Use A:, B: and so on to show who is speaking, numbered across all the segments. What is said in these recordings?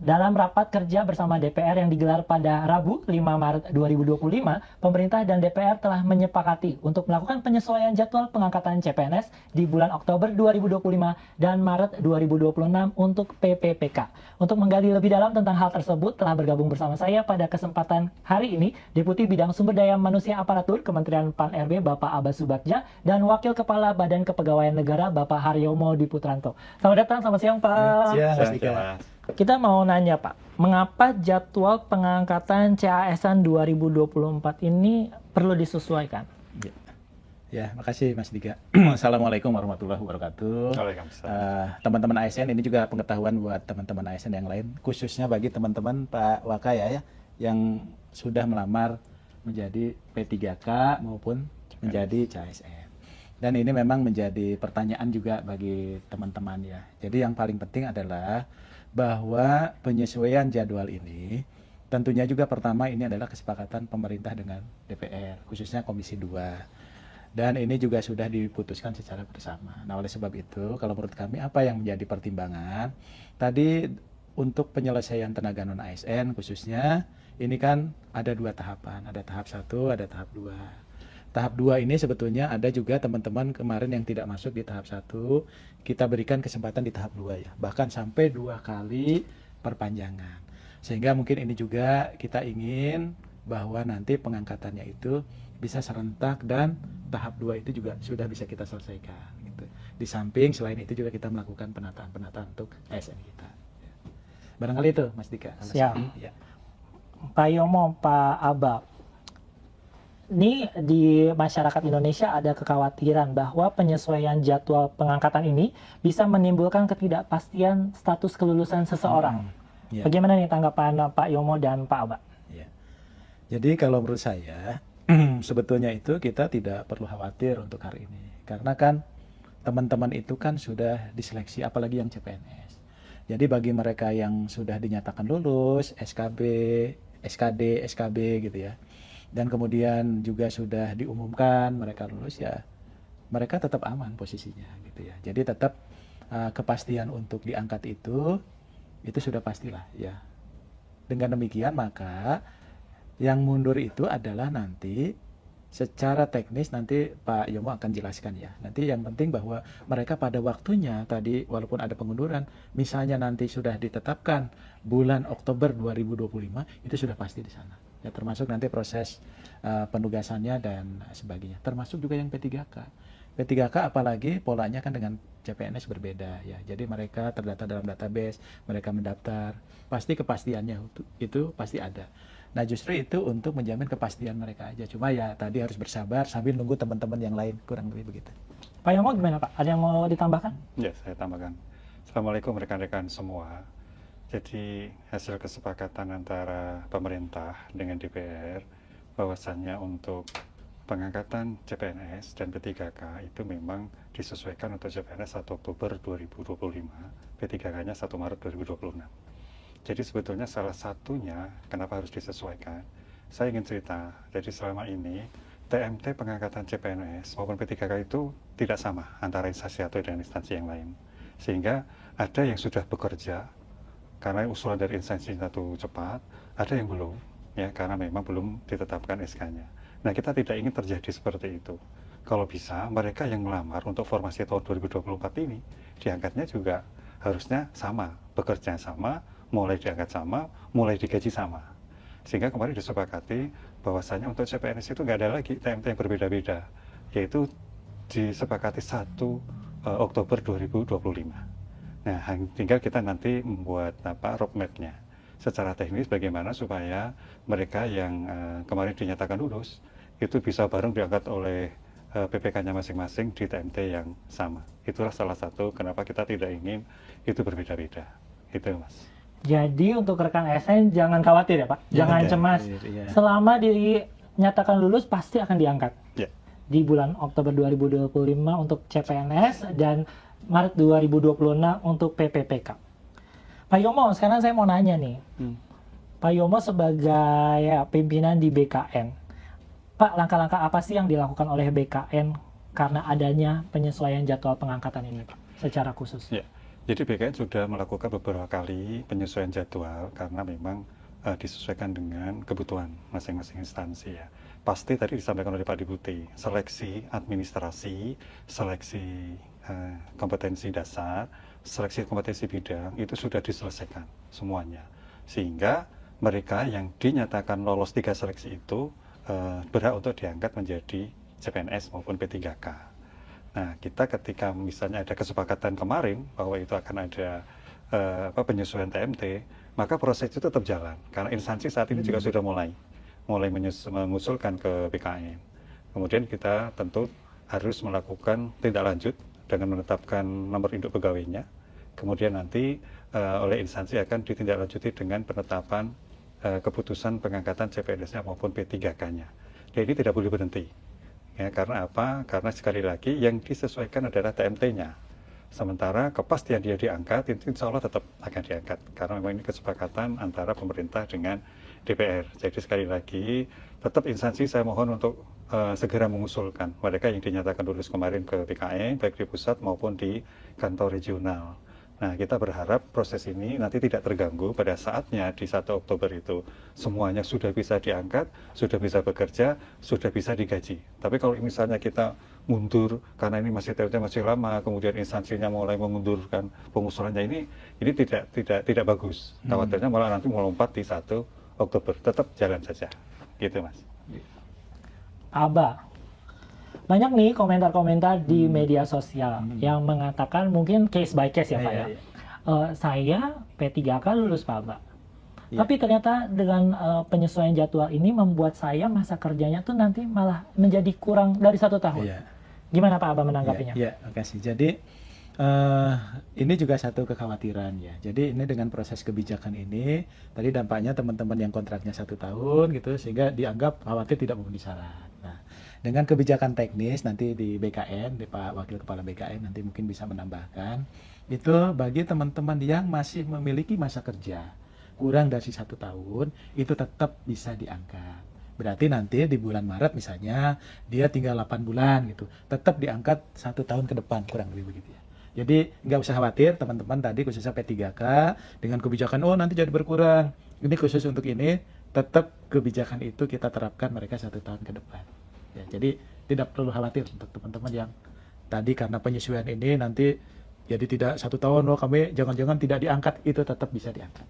A: Dalam rapat kerja bersama DPR yang digelar pada Rabu 5 Maret 2025, pemerintah dan DPR telah menyepakati untuk melakukan penyesuaian jadwal pengangkatan CPNS di bulan Oktober 2025 dan Maret 2026 untuk PPPK. Untuk menggali lebih dalam tentang hal tersebut, telah bergabung bersama saya pada kesempatan hari ini Deputi Bidang Sumber Daya Manusia Aparatur Kementerian PAN-RB Bapak Abbas Subagja dan Wakil Kepala Badan Kepegawaian Negara Bapak Haryomo Diputranto. Selamat datang, selamat siang Pak.
B: Siang, Mas Dika.
A: Kita mau nanya Pak, mengapa jadwal pengangkatan CAS-an 2024 ini perlu disesuaikan?
B: Ya, makasih Mas Dika. Assalamualaikum warahmatullahi wabarakatuh.
C: Waalaikumsalam.
B: Teman-teman ASN, ini juga pengetahuan buat teman-teman ASN yang lain, khususnya bagi teman-teman Pak Wakaya ya, yang sudah melamar menjadi P3K maupun menjadi CASN. Dan ini memang menjadi pertanyaan juga bagi teman-teman ya. Jadi yang paling penting adalah bahwa penyesuaian jadwal ini tentunya juga pertama ini adalah kesepakatan pemerintah dengan DPR, khususnya Komisi 2. Dan ini juga sudah diputuskan secara bersama. Nah, oleh sebab itu, kalau menurut kami apa yang menjadi pertimbangan? Tadi untuk penyelesaian tenaga non-ASN khususnya, ini kan ada dua tahapan. Ada tahap 1, ada tahap 2. Tahap 2 ini sebetulnya ada juga teman-teman kemarin yang tidak masuk di tahap 1, kita berikan kesempatan di tahap 2 ya. Bahkan sampai 2 kali perpanjangan. Sehingga mungkin ini juga kita ingin bahwa nanti pengangkatannya itu bisa serentak dan tahap 2 itu juga sudah bisa kita selesaikan gitu. Di samping selain itu juga kita melakukan penataan-penataan untuk ASN kita. Barangkali itu Mas Dika.
A: Siap.
B: Ya.
A: Pak Yomo, Pak Abba, ini di masyarakat Indonesia ada kekhawatiran bahwa penyesuaian jadwal pengangkatan ini bisa menimbulkan ketidakpastian status kelulusan seseorang.
B: Ya.
A: Bagaimana nih tanggapan Pak Yomo dan Pak Abba?
B: Ya. Jadi kalau menurut saya sebetulnya itu kita tidak perlu khawatir untuk hari ini. Karena kan teman-teman itu kan sudah diseleksi, apalagi yang CPNS. Jadi bagi mereka yang sudah dinyatakan lulus, SKB, SKD, SKB gitu ya. Dan kemudian juga sudah diumumkan mereka lulus ya, mereka tetap aman posisinya gitu ya. Jadi tetap kepastian untuk diangkat itu sudah pastilah ya. Dengan demikian maka yang mundur itu adalah nanti secara teknis nanti Pak Yomo akan jelaskan ya. Nanti yang penting bahwa mereka pada waktunya tadi walaupun ada pengunduran, misalnya nanti sudah ditetapkan bulan Oktober 2025 itu sudah pasti di sana. Ya, termasuk nanti proses penugasannya dan sebagainya. Termasuk juga yang P3K. P3K apalagi polanya kan dengan CPNS berbeda ya. Jadi mereka terdata dalam database, mereka mendaftar, pasti kepastiannya itu pasti ada. Nah justru itu untuk menjamin kepastian mereka aja. Cuma ya tadi harus bersabar sambil nunggu teman-teman yang lain, kurang lebih begitu.
A: Pak Yomo gimana Pak? Ada yang mau ditambahkan?
C: Ya, saya tambahkan. Assalamualaikum rekan-rekan semua. Jadi hasil kesepakatan antara pemerintah dengan DPR bahwasannya untuk pengangkatan CPNS dan P3K itu memang disesuaikan untuk CPNS 1 Oktober 2025, P3K-nya 1 Maret 2026. Jadi sebetulnya salah satunya kenapa harus disesuaikan, saya ingin cerita, jadi selama ini TMT pengangkatan CPNS maupun P3K itu tidak sama antara instansi satu dengan instansi yang lain. Sehingga ada yang sudah bekerja karena usulan dari instansi satu cepat, ada yang belum, ya karena memang belum ditetapkan SK-nya. Nah kita tidak ingin terjadi seperti itu. Kalau bisa mereka yang melamar untuk formasi tahun 2024 ini, diangkatnya juga harusnya sama, bekerja sama, mulai diangkat sama, mulai digaji sama. Sehingga kemarin disepakati bahwasanya untuk CPNS itu nggak ada lagi TMT yang berbeda-beda, yaitu disepakati 1 Oktober 2025. Nah, tinggal kita nanti membuat roadmap-nya secara teknis bagaimana supaya mereka yang kemarin dinyatakan lulus itu bisa bareng diangkat oleh PPK-nya masing-masing di TMT yang sama. Itulah salah satu kenapa kita tidak ingin itu berbeda-beda. Itu Mas.
A: Jadi untuk rekan ASN jangan khawatir ya Pak, jangan cemas.
B: Ya.
A: Selama dinyatakan lulus pasti akan diangkat.
C: Ya.
A: Di bulan Oktober 2025 untuk CPNS dan Maret 2026 untuk PPPK. Pak Yomo, sekarang saya mau nanya nih. Pak Yomo sebagai pimpinan di BKN, Pak, langkah-langkah apa sih yang dilakukan oleh BKN karena adanya penyesuaian jadwal pengangkatan ini Pak, secara khusus?
C: Ya. Jadi BKN sudah melakukan beberapa kali penyesuaian jadwal karena memang disesuaikan dengan kebutuhan masing-masing instansi ya. Pasti tadi disampaikan oleh Pak Deputi, seleksi administrasi, seleksi kompetensi dasar, seleksi kompetensi bidang itu sudah diselesaikan semuanya. Sehingga mereka yang dinyatakan lolos 3 seleksi itu berhak untuk diangkat menjadi CPNS maupun P3K. Nah, kita ketika misalnya ada kesepakatan kemarin bahwa itu akan ada penyesuaian TMT, maka proses itu tetap jalan. Karena instansi saat ini juga sudah mulai mengusulkan ke BKN. Kemudian kita tentu harus melakukan tindak lanjut dengan menetapkan nomor induk pegawainya. Kemudian nanti oleh instansi akan ditindaklanjuti dengan penetapan keputusan pengangkatan CPNS-nya maupun P3K-nya. Jadi tidak boleh berhenti. Ya, karena apa? Karena sekali lagi yang disesuaikan adalah TMT-nya. Sementara kepastian dia diangkat, itu insya Allah tetap akan diangkat. Karena memang ini kesepakatan antara pemerintah dengan DPR. Jadi sekali lagi, tetap instansi saya mohon untuk segera mengusulkan mereka yang dinyatakan lulus kemarin ke BKN, baik di pusat maupun di kantor regional. Nah, kita berharap proses ini nanti tidak terganggu pada saatnya di 1 Oktober itu. Semuanya sudah bisa diangkat, sudah bisa bekerja, sudah bisa digaji. Tapi kalau misalnya kita mundur, karena ini masih ternyata masih lama, kemudian instansinya mulai mengundurkan pengusulannya ini tidak bagus. Khawatirnya malah nanti melompat di 1 Oktober. Tetap jalan saja. Gitu, Mas.
A: Aba, banyak nih komentar-komentar di media sosial yang mengatakan mungkin case by case ya Pak ya. Saya P3K lulus Pak Aba.
B: Ya.
A: Tapi ternyata dengan penyesuaian jadwal ini membuat saya masa kerjanya tuh nanti malah menjadi kurang dari 1 tahun.
B: Iya.
A: Gimana Pak Aba menanggapinya?
B: Ya, makasih. Jadi ini juga satu kekhawatiran ya. Jadi ini dengan proses kebijakan ini, tadi dampaknya teman-teman yang kontraknya 1 tahun gitu, sehingga dianggap khawatir tidak memenuhi syarat. Nah, dengan kebijakan teknis nanti di BKN, di Pak Wakil Kepala BKN nanti mungkin bisa menambahkan, itu bagi teman-teman yang masih memiliki masa kerja kurang dari 1 tahun, itu tetap bisa diangkat. Berarti nanti di bulan Maret misalnya, dia tinggal 8 bulan gitu, tetap diangkat 1 tahun ke depan, kurang lebih begitu ya. Jadi nggak usah khawatir teman-teman tadi khususnya P3K dengan kebijakan, oh nanti jadi berkurang. Ini khusus untuk ini, tetap kebijakan itu kita terapkan mereka 1 tahun ke depan. Ya, jadi tidak perlu khawatir untuk teman-teman yang tadi karena penyesuaian ini nanti jadi tidak 1 tahun, oh kami jangan-jangan tidak diangkat, itu tetap bisa diangkat.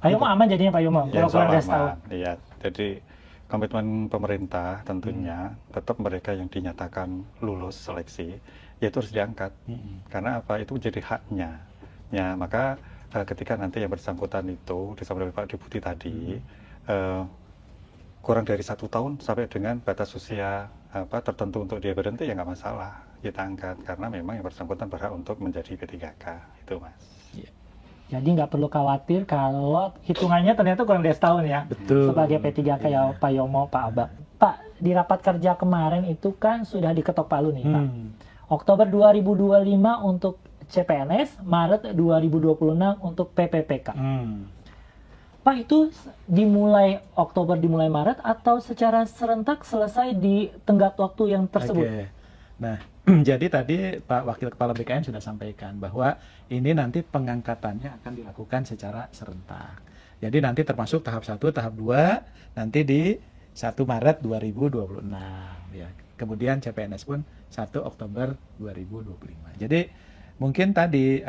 A: Pak Yomo aman jadinya Pak Yomo,
C: Ya,
A: kalau kurang dari setahun.
C: iya. Jadi komitmen pemerintah tentunya tetap mereka yang dinyatakan lulus seleksi, yaitu harus diangkat. Karena apa? Itu menjadi haknya. Ya, maka ketika nanti yang bersangkutan itu disampaikan oleh Pak Deputi tadi, kurang dari 1 tahun sampai dengan batas usia tertentu untuk dia berhenti, ya nggak masalah, kita angkat. Karena memang yang bersangkutan berhak untuk menjadi P3K, itu Mas.
A: Jadi nggak perlu khawatir kalau hitungannya ternyata kurang dari setahun ya.
B: Betul.
A: Sebagai P3K ya Pak Yomo, Pak Aba. Pak, di rapat kerja kemarin itu kan sudah diketok palu nih Pak. Oktober 2025 untuk CPNS, Maret 2026 untuk PPPK. Pak, itu dimulai Oktober, dimulai Maret, atau secara serentak selesai di tenggat waktu yang tersebut?
B: Oke. Nah, jadi tadi Pak Wakil Kepala BKN sudah sampaikan bahwa ini nanti pengangkatannya akan dilakukan secara serentak. Jadi nanti termasuk tahap 1, tahap 2, nanti di 1 Maret 2026. Ya. Kemudian CPNS pun 1 Oktober 2025. Jadi mungkin tadi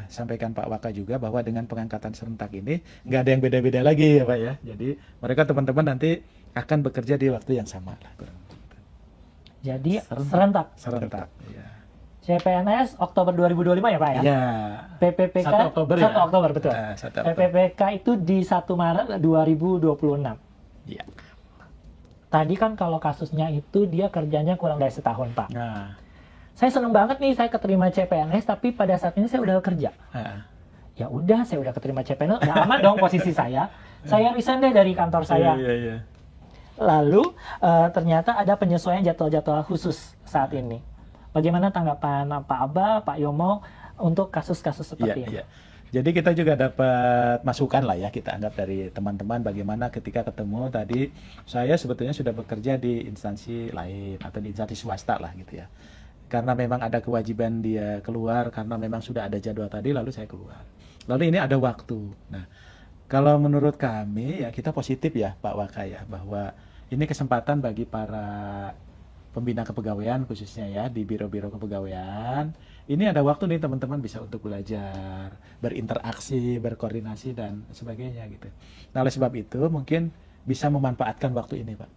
B: sampaikan Pak Waka juga bahwa dengan pengangkatan serentak ini nggak ada yang beda-beda lagi ya Pak ya. Jadi mereka teman-teman nanti akan bekerja di waktu yang sama lah.
A: Jadi serentak.
B: Serentak. Ya.
A: CPNS Oktober 2025 ya Pak ya?
B: Ya.
A: PPPK
B: 1 Oktober
A: 1
B: ya?
A: Oktober betul.
B: 1 Oktober.
A: PPPK itu di 1 Maret 2026.
B: Iya.
A: Tadi kan kalau kasusnya itu dia kerjanya kurang dari setahun Pak.
B: Nah.
A: Saya seneng banget nih saya keterima CPNS, tapi pada saat ini saya udah kerja. Ya udah, saya udah keterima CPNS, udah aman dong posisi saya. Saya resign deh dari kantor saya.
B: Iya.
A: Lalu ternyata ada penyesuaian jadwal-jadwal khusus saat ini. Bagaimana tanggapan Pak Aba, Pak Yomo untuk kasus-kasus seperti ini?
B: Iya. Jadi kita juga dapat masukan lah ya, kita anggap dari teman-teman bagaimana ketika ketemu tadi, saya sebetulnya sudah bekerja di instansi lain atau di instansi swasta lah gitu ya. karena memang ada kewajiban dia keluar, karena memang sudah ada jadwal tadi, lalu saya keluar. Lalu ini ada waktu. Nah, kalau menurut kami ya kita positif ya Pak Waka ya, bahwa ini kesempatan bagi para pembina kepegawaian khususnya ya di biro-biro kepegawaian. Ini ada waktu nih teman-teman bisa untuk belajar, berinteraksi, berkoordinasi dan sebagainya gitu. Nah, oleh sebab itu mungkin bisa memanfaatkan waktu ini Pak.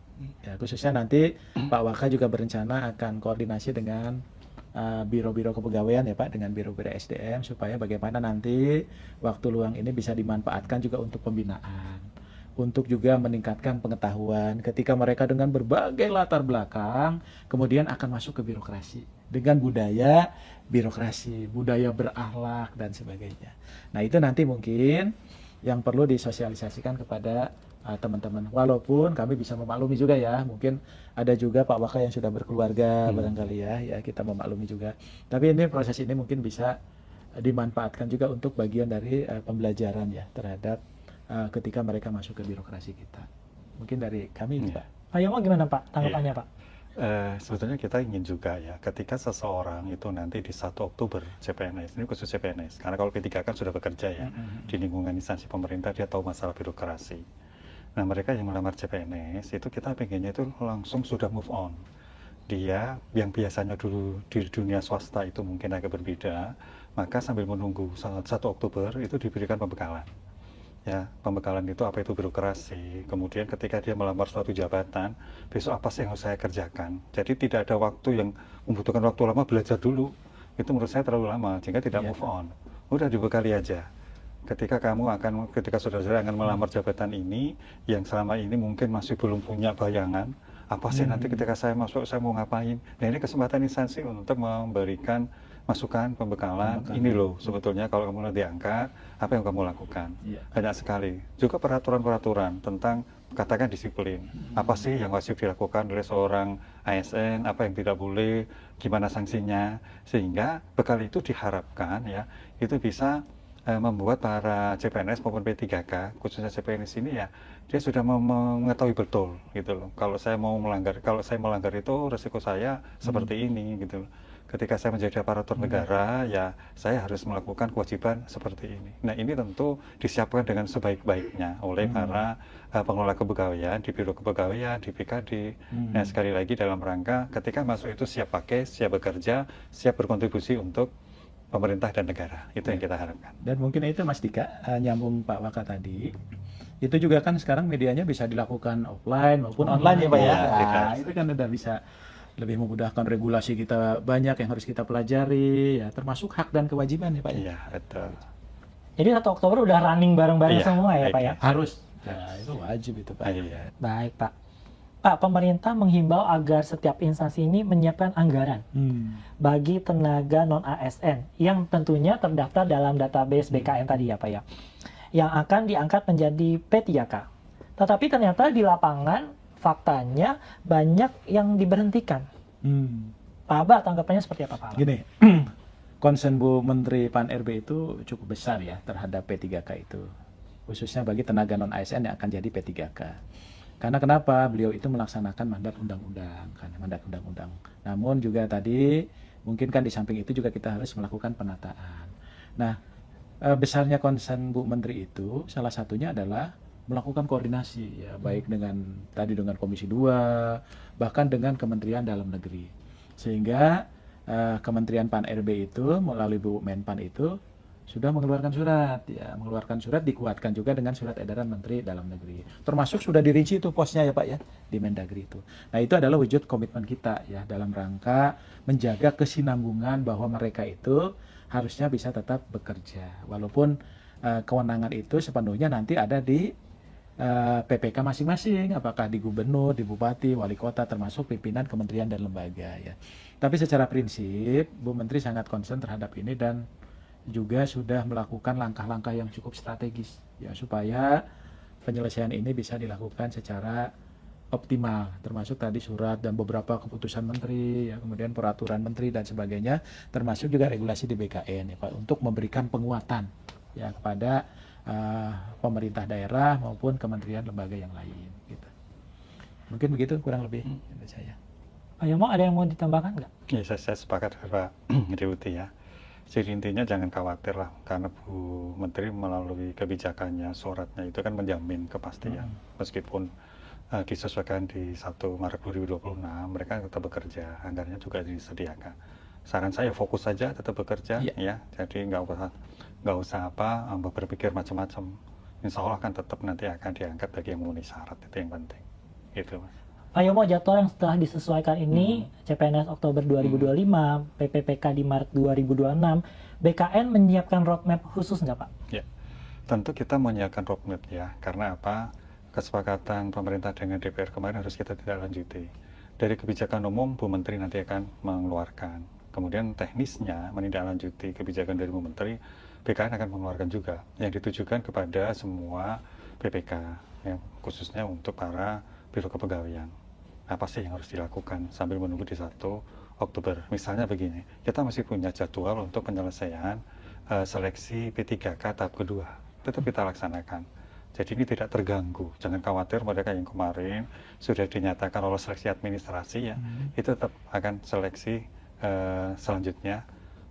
B: Ya, khususnya nanti Pak Waka juga berencana akan koordinasi dengan biro-biro kepegawaian ya Pak, dengan biro-biro SDM supaya bagaimana nanti waktu luang ini bisa dimanfaatkan juga untuk pembinaan, untuk juga meningkatkan pengetahuan ketika mereka dengan berbagai latar belakang kemudian akan masuk ke birokrasi dengan budaya birokrasi, budaya berakhlak dan sebagainya. Nah, itu nanti mungkin yang perlu disosialisasikan kepada teman-teman. Walaupun kami bisa memaklumi juga ya, mungkin ada juga Pak Waka yang sudah berkeluarga barangkali ya kita memaklumi juga. Tapi ini proses ini mungkin bisa dimanfaatkan juga untuk bagian dari pembelajaran ya terhadap ketika mereka masuk ke birokrasi kita. Mungkin dari kami Pak.
A: Pak Yomo gimana Pak tanggapannya Pak?
C: Sebetulnya kita ingin juga ya, ketika seseorang itu nanti di 1 Oktober CPNS, ini khusus CPNS, karena kalau P3K kan sudah bekerja ya, di lingkungan instansi pemerintah dia tahu masalah birokrasi. Nah, mereka yang melamar CPNS itu kita pengennya itu langsung sudah move on. Dia yang biasanya dulu di dunia swasta itu mungkin agak berbeda, maka sambil menunggu 1 Oktober itu diberikan pembekalan. Ya, pembekalan itu apa itu birokrasi, kemudian ketika dia melamar suatu jabatan, besok apa sih yang harus saya kerjakan. Jadi tidak ada waktu yang membutuhkan waktu lama belajar dulu. Itu menurut saya terlalu lama, sehingga tidak move on. Udah dibekali aja. Ketika saudara-saudara akan melamar jabatan ini, yang selama ini mungkin masih belum punya bayangan, apa sih nanti ketika saya masuk, saya mau ngapain. Nah, ini kesempatan instansi untuk memberikan masukan, pembekalan. Ini loh sebetulnya kalau kamu diangkat, apa yang kamu lakukan. Banyak sekali. Juga peraturan-peraturan tentang katakan disiplin. Apa sih yang wajib dilakukan oleh seorang ASN, apa yang tidak boleh, gimana sanksinya. Sehingga bekal itu diharapkan ya, itu bisa membuat para CPNS maupun P3K, khususnya CPNS ini ya, dia sudah mengetahui betul gitu loh. Kalau saya melanggar itu resiko saya seperti ini gitu loh. Ketika saya menjadi aparatur negara ya saya harus melakukan kewajiban seperti ini. Nah, ini tentu disiapkan dengan sebaik-baiknya oleh para pengelola kepegawaian di Biro Kepegawaian, di BKD. Nah, sekali lagi dalam rangka ketika masuk itu siap pakai, siap bekerja, siap berkontribusi untuk pemerintah dan negara. Itu yang kita harapkan.
B: Dan mungkin itu Mas Dika, nyambung Pak Waka tadi, itu juga kan sekarang medianya bisa dilakukan offline maupun online ya Pak ya. Nah, itu kan udah bisa lebih memudahkan, regulasi kita banyak yang harus kita pelajari ya, termasuk hak dan kewajiban ya Pak ya.
C: Iya, betul.
A: Jadi 1 Oktober udah running bareng-bareng semua ya Pak ya?
B: Harus. Nah, itu wajib itu Pak.
A: Baik Pak. Pak, pemerintah menghimbau agar setiap instansi ini menyiapkan anggaran bagi tenaga non-ASN yang tentunya terdaftar dalam database BKN tadi ya Pak ya, yang akan diangkat menjadi P3K. Tetapi ternyata di lapangan faktanya banyak yang diberhentikan. Pak Abah tanggapannya seperti apa Pak?
B: Gini, concern Bu Menteri Pan-RB itu cukup besar ya terhadap P3K itu, khususnya bagi tenaga non-ASN yang akan jadi P3K. Karena kenapa? Beliau itu melaksanakan mandat undang-undang, kan mandat undang-undang. Namun juga tadi mungkin kan di samping itu juga kita harus melakukan penataan. Nah, besarnya concern Bu Menteri itu salah satunya adalah melakukan koordinasi ya, baik dengan Komisi 2, bahkan dengan Kementerian Dalam Negeri. Sehingga Kementerian Pan-RB itu melalui Bu Menpan itu sudah mengeluarkan surat dikuatkan juga dengan surat edaran Menteri Dalam Negeri. Termasuk sudah dirinci itu posnya ya Pak ya di Mendagri itu. Nah, itu adalah wujud komitmen kita ya dalam rangka menjaga kesinambungan bahwa mereka itu harusnya bisa tetap bekerja. Walaupun kewenangan itu sepenuhnya nanti ada di PPK masing-masing, apakah di gubernur, di bupati, wali kota, termasuk pimpinan kementerian dan lembaga ya. Tapi secara prinsip Bu Menteri sangat concern terhadap ini dan juga sudah melakukan langkah-langkah yang cukup strategis ya supaya penyelesaian ini bisa dilakukan secara optimal, termasuk tadi surat dan beberapa keputusan menteri ya, kemudian peraturan menteri dan sebagainya, termasuk juga regulasi di BKN ya Pak, untuk memberikan penguatan ya kepada pemerintah daerah maupun kementerian lembaga yang lain gitu. Mungkin begitu kurang lebih dari saya.
A: Pak Yomo ada yang mau ditambahkan nggak?
C: Ya, saya sepakat dengan Pak Deputi ya. Jadi intinya jangan khawatir lah, karena Bu Menteri melalui kebijakannya, suratnya itu kan menjamin kepastian. Meskipun disesuaikan di 1 Maret 2026, mereka tetap bekerja, anggarannya juga disediakan. Saran saya fokus saja, tetap bekerja ya. Jadi nggak usah berpikir macam-macam. Insya Allah kan tetap nanti akan diangkat bagi yang memenuhi syarat, itu yang penting. Gitu, Mas.
A: Pak Yomo, jadwal yang setelah disesuaikan ini, CPNS Oktober 2025, PPPK di Maret 2026, BKN menyiapkan roadmap khusus nggak Pak?
C: Ya, tentu kita menyiapkan roadmap ya, karena apa? Kesepakatan pemerintah dengan DPR kemarin harus kita tidak lanjuti. Dari kebijakan umum, Bu Menteri nanti akan mengeluarkan. Kemudian teknisnya menindaklanjuti kebijakan dari Bu Menteri, BKN akan mengeluarkan juga, yang ditujukan kepada semua PPK, yang khususnya untuk para biro kepegawaian. Apa sih yang harus dilakukan sambil menunggu di 1 Oktober? Misalnya begini, kita masih punya jadwal untuk penyelesaian seleksi P3K tahap kedua, tetap kita laksanakan. Jadi ini tidak terganggu, jangan khawatir mereka yang kemarin sudah dinyatakan lolos seleksi administrasi ya, itu tetap akan seleksi selanjutnya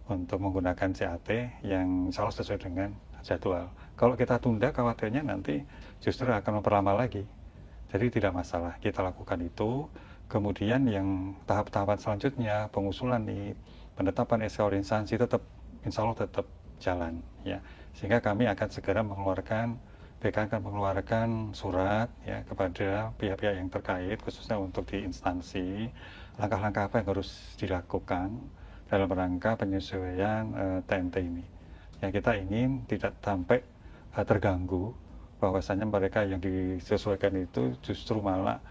C: untuk menggunakan CAT yang insya Allah sesuai dengan jadwal. Kalau kita tunda, khawatirnya nanti justru akan memperlama lagi. Jadi tidak masalah, kita lakukan itu. Kemudian yang tahap-tahapan selanjutnya, pengusulan nih, penetapan SK instansi tetap, insya Allah tetap jalan ya. Sehingga kami akan segera mengeluarkan, BKN akan mengeluarkan surat ya kepada pihak-pihak yang terkait, khususnya untuk di instansi, langkah-langkah apa yang harus dilakukan dalam rangka penyesuaian TMT ini. Yang kita ingin tidak sampai terganggu, bahwasanya mereka yang disesuaikan itu justru malah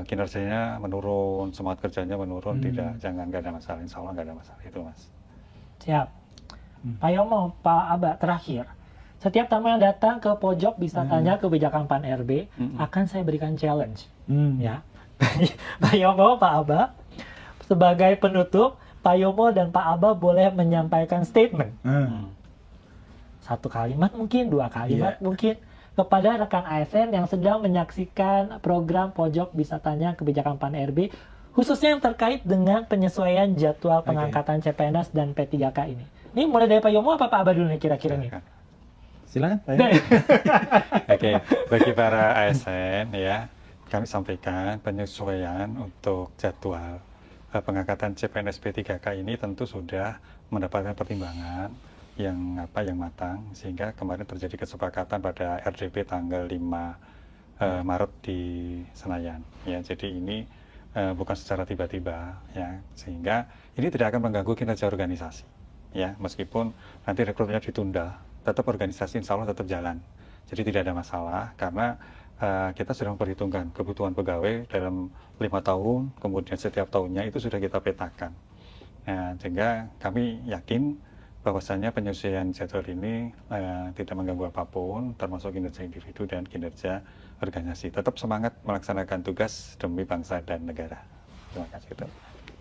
C: kinerjanya menurun, semangat kerjanya menurun. Tidak, jangan, nggak ada masalah, insya Allah nggak ada masalah itu, Mas.
A: Siap. Pak Yomo, Pak Aba, terakhir, setiap tamu yang datang ke pojok bisa tanya kebijakan Pan RB, akan saya berikan challenge. Ya, Pak Yomo, Pak Aba, sebagai penutup, Pak Yomo dan Pak Aba boleh menyampaikan statement. 1 kalimat mungkin, 2 kalimat mungkin, kepada rekan ASN yang sedang menyaksikan program Pojok Bisa Tanya Kebijakan Pan RB, khususnya yang terkait dengan penyesuaian jadwal pengangkatan CPNS dan P3K ini. Ini mulai dari Pak Yomo apa Pak Aba dulu nih kira-kira nih?
B: Silakan.
C: Oke, bagi para ASN ya, kami sampaikan penyesuaian untuk jadwal pengangkatan CPNS P3K ini tentu sudah mendapatkan pertimbangan yang matang, sehingga kemarin terjadi kesepakatan pada RDP tanggal 5 Maret di Senayan ya. Jadi ini bukan secara tiba-tiba ya, sehingga ini tidak akan mengganggu kinerja organisasi ya, meskipun nanti rekrutmennya ditunda, tetap organisasi insya Allah tetap jalan. Jadi tidak ada masalah, karena kita sudah memperhitungkan kebutuhan pegawai dalam 5 tahun, kemudian setiap tahunnya itu sudah kita petakan. Nah, sehingga kami yakin bahwasanya penyesuaian jadwal ini tidak mengganggu apapun, termasuk kinerja individu dan kinerja organisasi. Tetap semangat melaksanakan tugas demi bangsa dan negara. Terima kasih.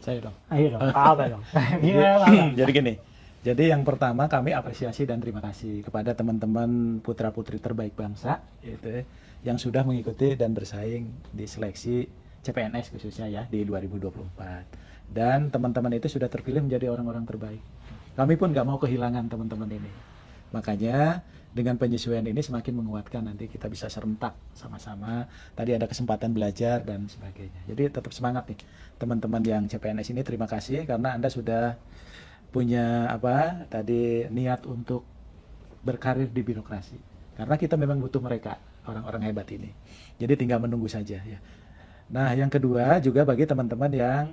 B: Saya dong.
A: Ayo dong, Pak Aba dong. Gimana, Pak Aba?
B: Jadi gini, jadi yang pertama kami apresiasi dan terima kasih kepada teman-teman putra-putri terbaik bangsa gitu, yang sudah mengikuti dan bersaing di seleksi CPNS khususnya ya di 2024. Dan teman-teman itu sudah terpilih menjadi orang-orang terbaik. Kami pun nggak mau kehilangan teman-teman ini. Makanya dengan penyesuaian ini semakin menguatkan, nanti kita bisa serentak sama-sama. Tadi ada kesempatan belajar dan sebagainya. Jadi tetap semangat nih teman-teman yang CPNS ini. Terima kasih karena Anda sudah punya niat untuk berkarir di birokrasi. Karena kita memang butuh mereka, orang-orang hebat ini. Jadi tinggal menunggu saja ya. Nah, yang kedua juga bagi teman-teman yang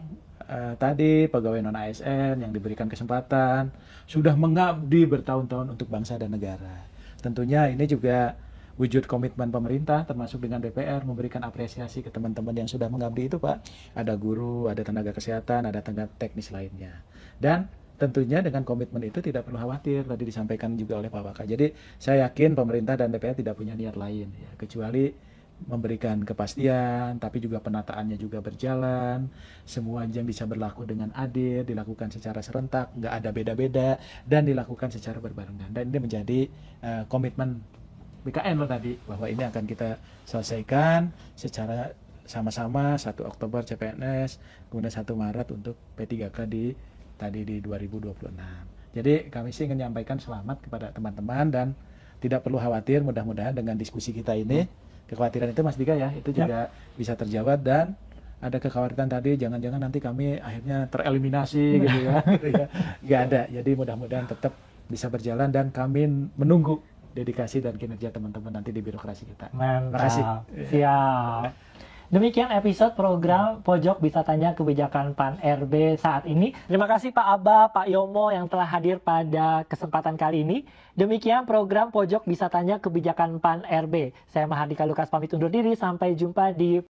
B: tadi pegawai non ASN yang diberikan kesempatan sudah mengabdi bertahun-tahun untuk bangsa dan negara. Tentunya ini juga wujud komitmen pemerintah termasuk dengan DPR memberikan apresiasi ke teman-teman yang sudah mengabdi itu, Pak. Ada guru, ada tenaga kesehatan, ada tenaga teknis lainnya. Dan tentunya dengan komitmen itu tidak perlu khawatir, tadi disampaikan juga oleh Pak Waka. Jadi saya yakin pemerintah dan DPR tidak punya niat lain ya, kecuali memberikan kepastian, tapi juga penataannya juga berjalan, semua yang bisa berlaku dengan adil, dilakukan secara serentak, nggak ada beda-beda, dan dilakukan secara berbarengan. Dan ini menjadi komitmen BKN loh tadi, bahwa ini akan kita selesaikan secara sama-sama 1 Oktober CPNS, kemudian 1 Maret untuk P3K di 2026. Jadi kami sih ingin menyampaikan selamat kepada teman-teman dan tidak perlu khawatir, mudah-mudahan dengan diskusi kita ini, kekhawatiran itu Mas Dika ya, itu juga bisa terjawab dan ada kekhawatiran tadi, jangan-jangan nanti kami akhirnya tereliminasi gitu ya. Nggak ada, jadi mudah-mudahan tetap bisa berjalan dan kami menunggu dedikasi dan kinerja teman-teman nanti di birokrasi kita. Terima kasih.
A: Mantap. Siap. Demikian episode program Pojok Bisa Tanya Kebijakan PAN RB saat ini. Terima kasih Pak Aba, Pak Yomo yang telah hadir pada kesempatan kali ini. Demikian program Pojok Bisa Tanya Kebijakan PAN RB. Saya Mahardika Lukas pamit undur diri. Sampai jumpa di